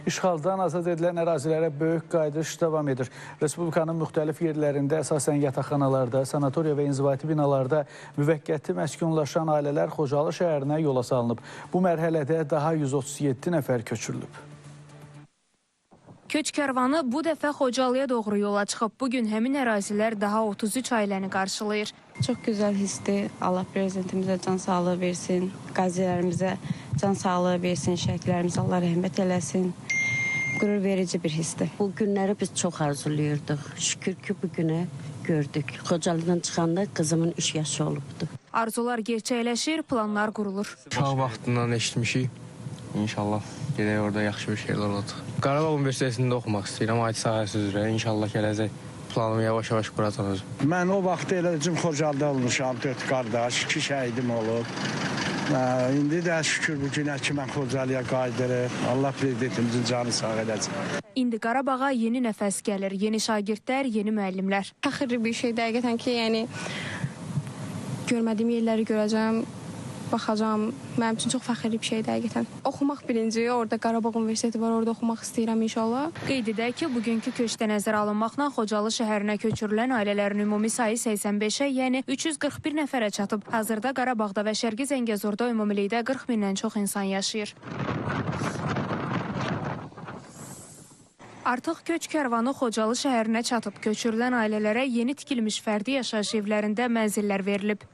İşğaldan azad edilən ərazilərə böyük qayıdış davam edir. Respublikanın müxtəlif yerlərində, əsasən yataqxanalarda, sanatoriya və inzibati binalarda müvəqqəti məskunlaşan ailələr Xocalı şəhərinə yola salınıb. Bu mərhələdə daha 137 nəfər köçürülüb. Köç kərvanı bu dəfə Xocalıya doğru yola çıxıb. Bugün həmin ərazilər daha 33 ailəni qarşılayır. Çox gözəl hissdir. Allah prezidentimizə can sağlığı versin, qazilərimizə can sağlığı versin, şəhidlərimizə Allah rəhmət eləsin. Qürur verici bir hissdir. Bu günləri biz çox arzulayırdıq. Şükür ki, bu günə gördük. Xocalıdan çıxanda qızımın 3 yaşı olubdu. Arzular gerçəkləşir, planlar qurulur. Uşaq vaxtından eşitmişik. İnşallah gedək orada yaxşı bir şeylər olacaq. Qarabağ Universitetində oxumaq istəyirəm, IT sahəsi üzrə. İnşallah gələcək planımı yavaş-yavaş quracaq. Mən o vaxt elə özüm Xocalıda olmuşam, 4 qardaş, 2 şəhidim olub. İndi də şükür bu günə ki, mən Xocalıya qayıdırıq. Allah prezidentimizin canı sağ eləsin. İndi Qarabağa yeni nəfəs gəlir, yeni şagirdlər, yeni müəllimlər. Fəxirli bir şey dəqiqətən ki, yəni görmədiyim yerləri görəcəm, baxacam. Mənim üçün çox fəxirli bir şey dəqiqətən. Oxumaq birinci, orada Qarabağ Universiteti var, orada oxumaq istəyirəm inşallah. Qeyd edək ki, bugünkü köçdə nəzərə alınmaqla Xocalı şəhərinə köçürülən ailələrin ümumi sayı 85-ə, yəni 341 nəfərə çatıb. Hazırda Qarabağda və Şərqi Zəngəzurda ümumilikdə 40 mindən çox insan yaşayır. Artıq köç kərvanı Xocalı şəhərinə çatıb. Köçürülən ailələrə yeni tikilmiş fərdi yaşayış evlərində mənzillər verilib.